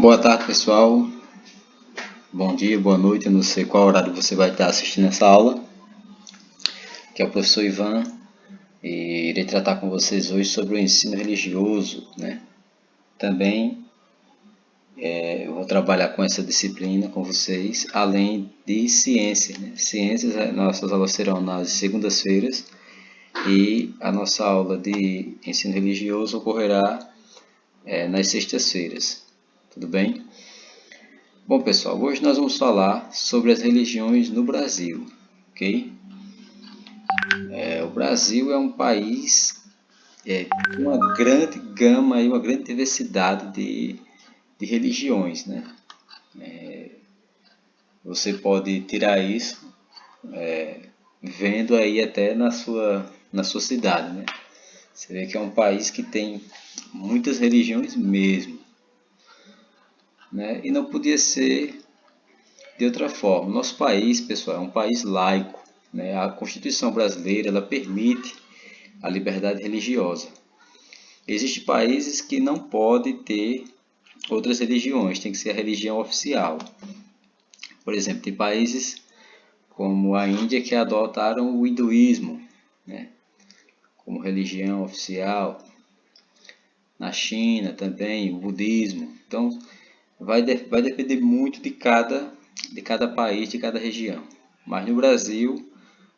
Boa tarde, pessoal. Bom dia, boa noite. Eu não sei qual horário você vai estar assistindo essa aula. Que é o professor Ivan e irei tratar com vocês hoje sobre o ensino religioso, né? Também eu vou trabalhar com essa disciplina com vocês, além de ciência, né? Ciências, nossas aulas serão nas segundas-feiras e a nossa aula de ensino religioso ocorrerá nas sextas-feiras. Tudo bem? Bom, pessoal, hoje nós vamos falar sobre as religiões no Brasil, ok? O Brasil é um país com uma grande gama e uma grande diversidade de religiões, né? Você pode tirar isso vendo aí até na sua cidade, né? Você vê que é um país que tem muitas religiões mesmo, né? E não podia ser de outra forma. Nosso país, pessoal, é um país laico, né? A Constituição brasileira ela permite a liberdade religiosa. Existem países que não podem ter outras religiões, tem que ser a religião oficial. Por exemplo, tem países como a Índia que adotaram o hinduísmo, né, como religião oficial. Na China também, o budismo. Então, vai depender muito de cada país, de cada região. Mas no Brasil,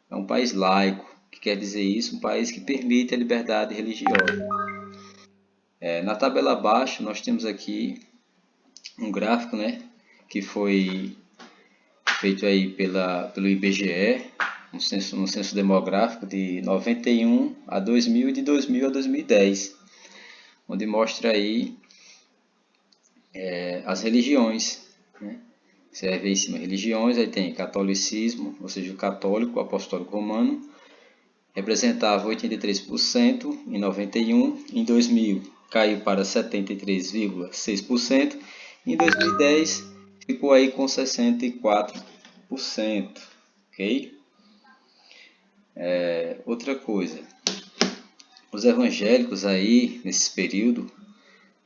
é um país laico. O que quer dizer isso? Um país que permite a liberdade religiosa. Na tabela abaixo, nós temos aqui um gráfico, né, que foi feito aí pelo IBGE, um censo demográfico de 91 a 2000 e de 2000 a 2010, onde mostra aí as religiões, né? Você vai ver em cima religiões, aí tem catolicismo, ou seja, o católico, o apostólico romano, representava 83% em 91, em 2000 caiu para 73,6%, em 2010 ficou aí com 64%, ok? Outra coisa, os evangélicos aí, nesse período,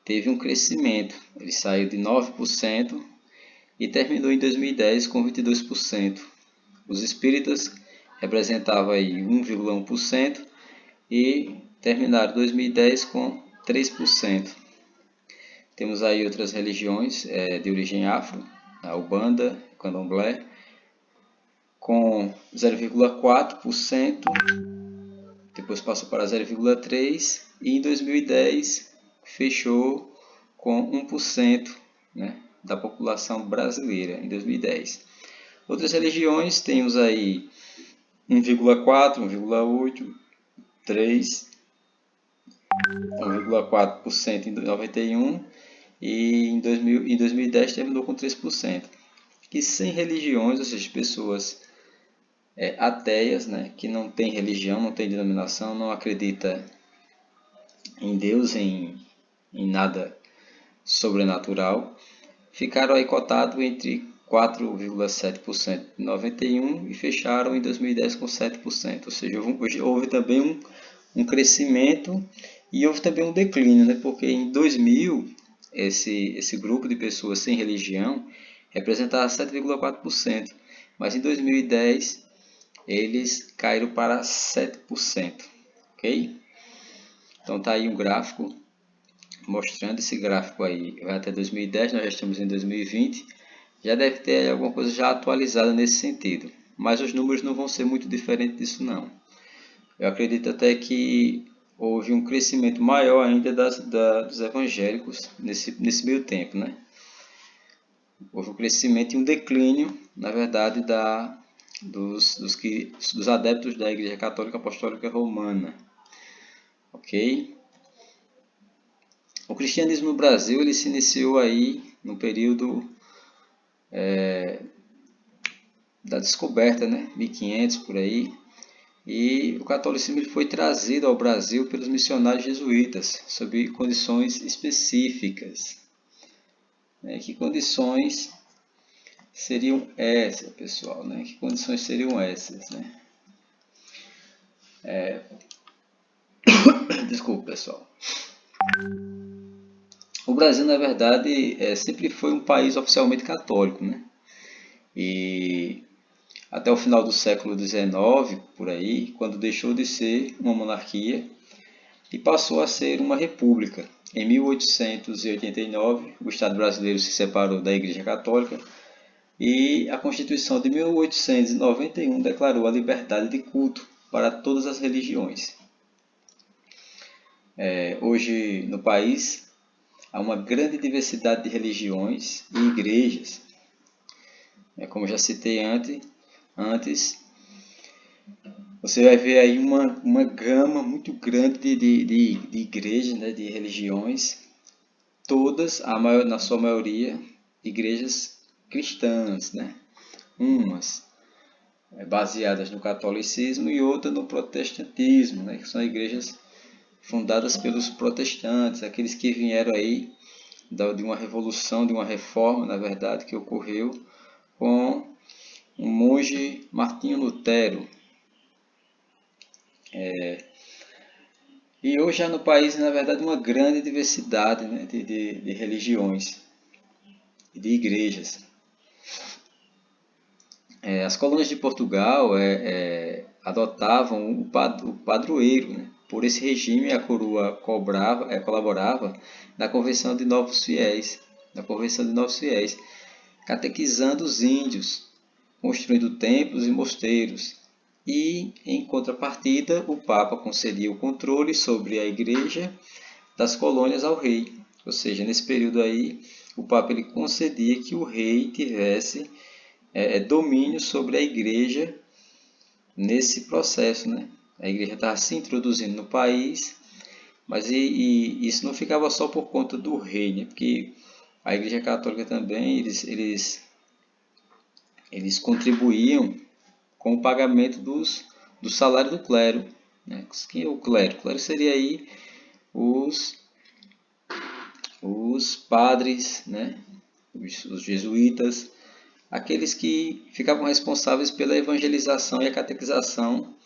teve um crescimento, ele saiu de 9% e terminou em 2010 com 22%. Os espíritas representavam aí 1,1% e terminaram 2010 com 3%. Temos aí outras religiões de origem afro, a Ubanda, o Candomblé, com 0,4%, depois passou para 0,3% e em 2010 fechou com 1%, né, da população brasileira em 2010. Outras religiões temos aí 1,4%, 1,8%, 3%, 1,4% em 91 e em 2010 terminou com 3%. E sem religiões, ou seja, pessoas ateias, né, que não tem religião, não tem denominação, não acredita em Deus, em nada sobrenatural, ficaram aí cotados entre 4,7% em 91 e fecharam em 2010 com 7%, ou seja, houve também um crescimento e houve também um declínio, né, porque em 2000 esse grupo de pessoas sem religião representava 7,4%, mas em 2010 eles caíram para 7%, ok? Então tá aí um gráfico mostrando esse gráfico aí, vai até 2010, nós já estamos em 2020, já deve ter alguma coisa já atualizada nesse sentido, mas os números não vão ser muito diferentes disso não. Eu acredito até que houve um crescimento maior ainda dos evangélicos nesse meio tempo, né? Houve um crescimento e um declínio, na verdade, dos adeptos da Igreja Católica Apostólica Romana, ok? O cristianismo no Brasil ele se iniciou aí no período da descoberta, né? 1500 por aí, e o catolicismo ele foi trazido ao Brasil pelos missionários jesuítas sob condições específicas. Que condições seriam essas, pessoal? Né? Que condições seriam essas? Né? Desculpa, pessoal. O Brasil, na verdade, sempre foi um país oficialmente católico, né? E até o final do século XIX, por aí, quando deixou de ser uma monarquia e passou a ser uma república. Em 1889, o Estado brasileiro se separou da Igreja Católica e a Constituição de 1891 declarou a liberdade de culto para todas as religiões. Hoje, no país, há uma grande diversidade de religiões e igrejas. Como já citei antes, você vai ver aí uma gama muito grande de igrejas, né, de religiões, todas, na sua maioria, igrejas cristãs, né? Umas baseadas no catolicismo e outras no protestantismo, né? Que são igrejas fundadas pelos protestantes, aqueles que vieram aí de uma revolução, de uma reforma, na verdade, que ocorreu com o monge Martinho Lutero. E hoje há no país, na verdade, uma grande diversidade, né, de religiões e de igrejas. As colônias de Portugal adotavam o padroeiro, né? Por esse regime, a coroa colaborava na conversão de novos fiéis, catequizando os índios, construindo templos e mosteiros. E, em contrapartida, o Papa concedia o controle sobre a igreja das colônias ao rei. Ou seja, nesse período aí, o Papa ele concedia que o rei tivesse domínio sobre a igreja nesse processo, né? A igreja estava se introduzindo no país, mas isso não ficava só por conta do rei, né? Porque a igreja católica também, eles contribuíam com o pagamento do salário do clero, né? Quem é o clero? O clero seria aí os padres, né? Os jesuítas, aqueles que ficavam responsáveis pela evangelização e a catequização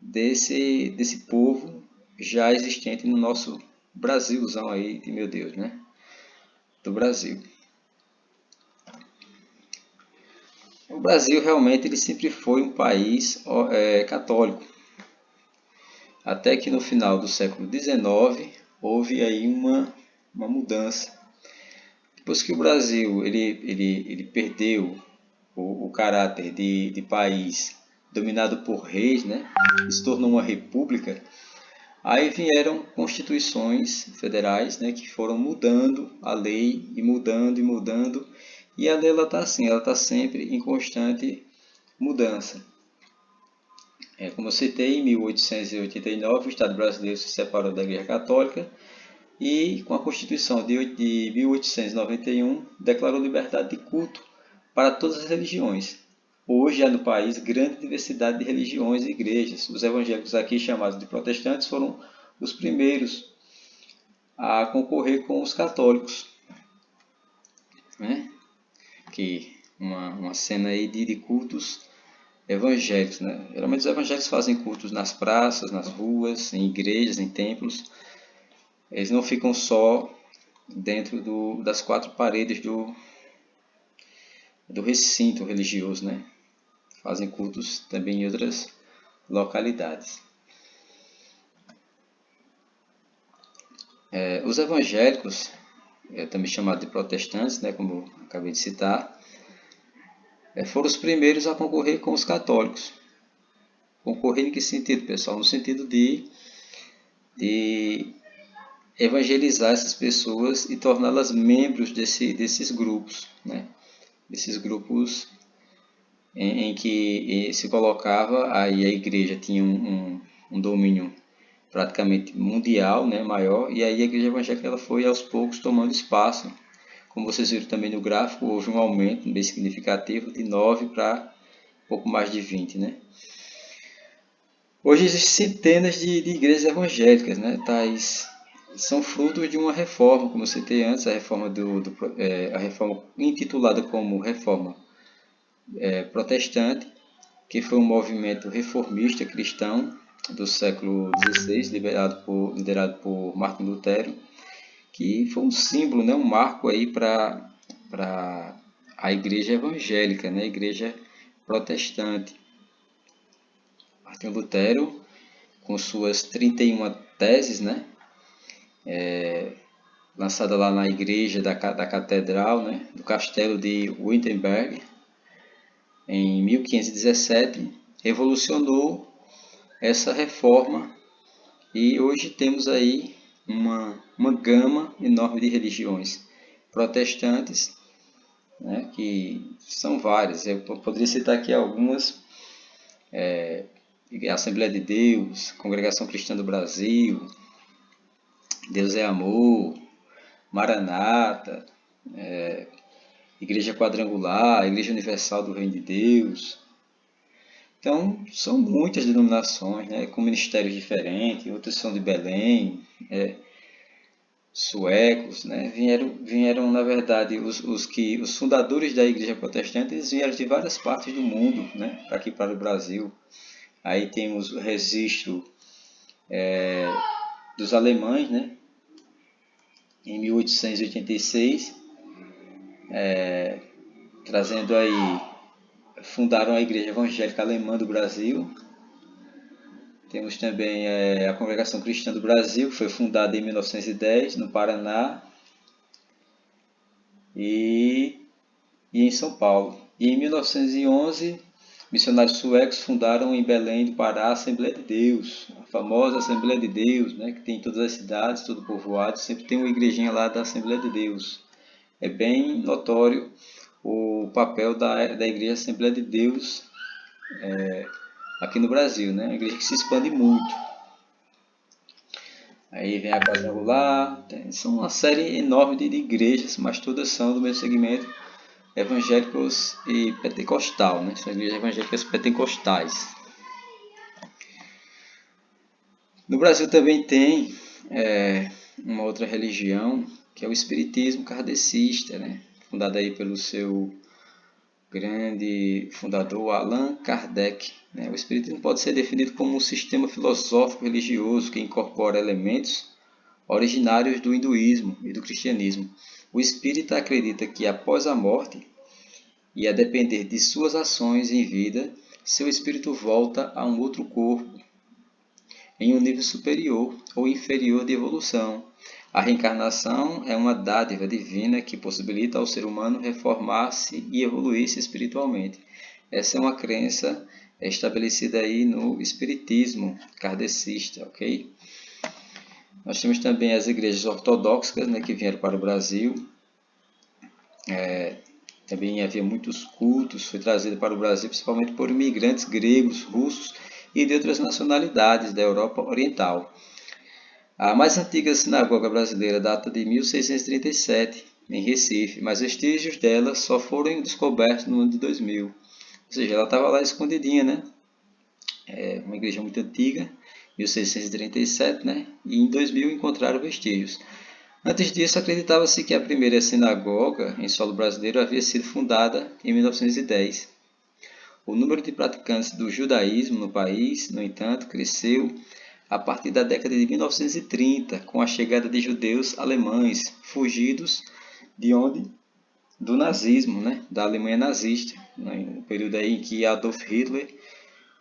desse povo já existente no nosso Brasilzão aí, de meu Deus, né? Do Brasil. O Brasil realmente ele sempre foi um país católico. Até que no final do século XIX houve aí uma mudança. Depois que o Brasil ele perdeu o caráter de país dominado por reis, né? Se tornou uma república. Aí vieram constituições federais, né, que foram mudando a lei e mudando. E a lei está assim, ela está sempre em constante mudança. Como eu citei, em 1889 o Estado brasileiro se separou da Igreja Católica e com a Constituição de 1891 declarou liberdade de culto para todas as religiões. Hoje há no país grande diversidade de religiões e igrejas. Os evangélicos aqui chamados de protestantes foram os primeiros a concorrer com os católicos. Né? Que uma cena aí de cultos evangélicos. Né? Geralmente os evangélicos fazem cultos nas praças, nas ruas, em igrejas, em templos. Eles não ficam só dentro das quatro paredes do recinto religioso, né? Fazem cultos também em outras localidades. Os evangélicos, também chamados de protestantes, né, como eu acabei de citar, foram os primeiros a concorrer com os católicos. Concorrer em que sentido, pessoal? No sentido de evangelizar essas pessoas e torná-las membros desses grupos, né? Desses grupos em que se colocava, aí a igreja tinha um domínio praticamente mundial, né, maior, e aí a igreja evangélica ela foi aos poucos tomando espaço. Como vocês viram também no gráfico, houve um aumento bem significativo de 9 para pouco mais de 20, né? Hoje existem centenas de igrejas evangélicas, né? Tais são frutos de uma reforma, como eu citei antes, a reforma a reforma intitulada como reforma protestante, que foi um movimento reformista cristão do século XVI, liderado por Martin Lutero, que foi um símbolo, né, um marco aí para a igreja evangélica, né, a igreja protestante. Martinho Lutero, com suas 31 teses, né, lançada lá na igreja da catedral, né, do castelo de Wittenberg, em 1517, revolucionou essa reforma e hoje temos aí uma gama enorme de religiões protestantes, né, que são várias. Eu poderia citar aqui algumas: Assembleia de Deus, Congregação Cristã do Brasil, Deus é Amor, Maranata, Igreja Quadrangular, Igreja Universal do Reino de Deus. Então, são muitas denominações, né, com ministérios diferentes, outras são de Belém, suecos, né, vieram na verdade, os fundadores da Igreja Protestante, eles vieram de várias partes do mundo, né, aqui para o Brasil. Aí temos o registro dos alemães, né, em 1886, trazendo aí, fundaram a Igreja Evangélica Alemã do Brasil. Temos também a Congregação Cristã do Brasil, que foi fundada em 1910, no Paraná e em São Paulo. E em 1911, missionários suecos fundaram em Belém do Pará a Assembleia de Deus, a famosa Assembleia de Deus, né, que tem em todas as cidades, todo povoado, sempre tem uma igrejinha lá da Assembleia de Deus. É bem notório o papel da Igreja Assembleia de Deus aqui no Brasil, né? Uma igreja que se expande muito. Aí vem a Quadrangular, são uma série enorme de igrejas, mas todas são do mesmo segmento, evangélicos e pentecostal, né? São igrejas evangélicas pentecostais. No Brasil também tem uma outra religião, que é o espiritismo kardecista, né? Fundado aí pelo seu grande fundador Allan Kardec. O espiritismo pode ser definido como um sistema filosófico religioso que incorpora elementos originários do hinduísmo e do cristianismo. O espírita acredita que após a morte, e a depender de suas ações em vida, seu espírito volta a um outro corpo, em um nível superior ou inferior de evolução. A reencarnação é uma dádiva divina que possibilita ao ser humano reformar-se e evoluir-se espiritualmente. Essa é uma crença estabelecida aí no espiritismo kardecista, ok? Nós temos também as igrejas ortodoxas, né, que vieram para o Brasil. Também havia muitos cultos, foi trazido para o Brasil principalmente por imigrantes gregos, russos e de outras nacionalidades da Europa Oriental. A mais antiga sinagoga brasileira data de 1637, em Recife, mas vestígios dela só foram descobertos no ano de 2000. Ou seja, ela estava lá escondidinha, né? É uma igreja muito antiga, 1637, né? E em 2000 encontraram vestígios. Antes disso, acreditava-se que a primeira sinagoga em solo brasileiro havia sido fundada em 1910. O número de praticantes do judaísmo no país, no entanto, cresceu a partir da década de 1930, com a chegada de judeus alemães fugidos de onde? Do nazismo, né? Da Alemanha nazista, no período aí em que Adolf Hitler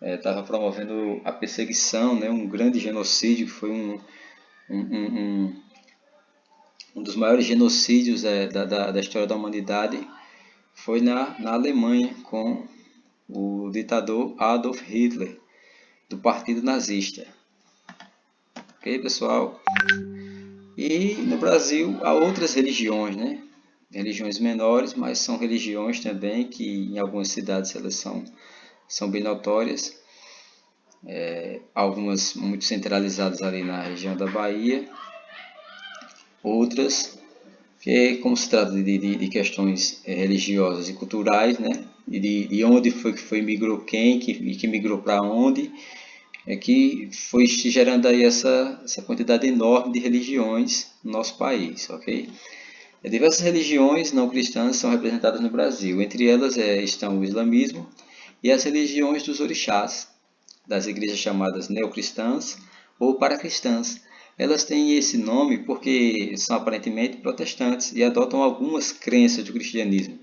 estava promovendo a perseguição, né? Um grande genocídio, que foi um dos maiores genocídios da história da humanidade, foi na Alemanha, com o ditador Adolf Hitler, do Partido Nazista. Ok, pessoal? E no Brasil há outras religiões, né? Religiões menores, mas são religiões também que em algumas cidades elas são bem notórias. Algumas muito centralizadas ali na região da Bahia, outras que, como se trata de questões religiosas e culturais, né? E de onde foi migrou quem, que migrou para onde, que foi gerando aí essa quantidade enorme de religiões no nosso país, ok? Diversas religiões não cristãs são representadas no Brasil, entre elas estão o islamismo e as religiões dos orixás, das igrejas chamadas neocristãs ou paracristãs. Elas têm esse nome porque são aparentemente protestantes e adotam algumas crenças do cristianismo.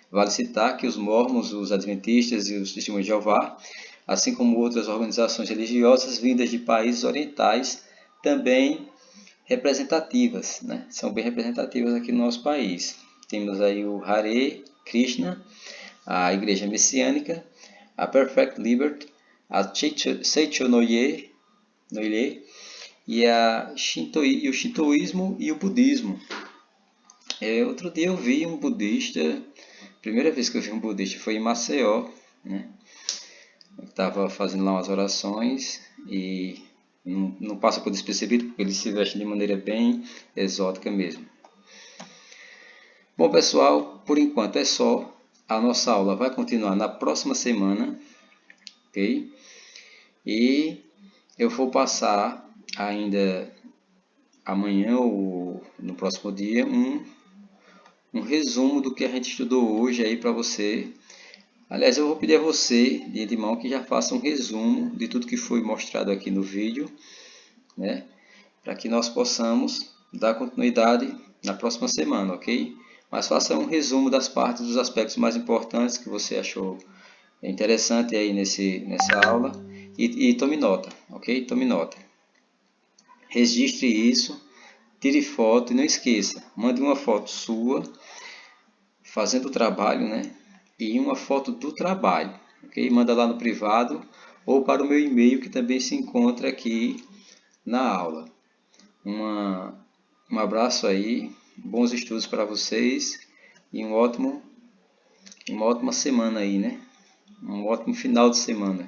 Vale citar que os mormons, os adventistas e os testemunhos de Jeová, assim como outras organizações religiosas vindas de países orientais, também representativas, né? São bem representativas aqui no nosso país. Temos aí o Hare Krishna, a Igreja Messiânica, a Perfect Liberty, a Seicho Noye, e o Shintoísmo e o Budismo. Outro dia eu vi um budista, primeira vez que eu vi um budista foi em Maceió, né? Eu estava fazendo lá umas orações e não passa por despercebido porque eles se vestem de maneira bem exótica mesmo. Bom pessoal, por enquanto é só. A nossa aula vai continuar na próxima semana, ok? E eu vou passar ainda amanhã ou no próximo dia um resumo do que a gente estudou hoje aí para você. Aliás, eu vou pedir a você, de antemão, que já faça um resumo de tudo que foi mostrado aqui no vídeo, né? Para que nós possamos dar continuidade na próxima semana, ok? Mas faça um resumo das partes, dos aspectos mais importantes que você achou interessante aí nessa aula e tome nota, ok? Tome nota. Registre isso, tire foto e não esqueça, mande uma foto sua fazendo o trabalho, né? E uma foto do trabalho, ok? Manda lá no privado ou para o meu e-mail que também se encontra aqui na aula. Um abraço aí, bons estudos para vocês e uma ótima semana aí, né? Um ótimo final de semana.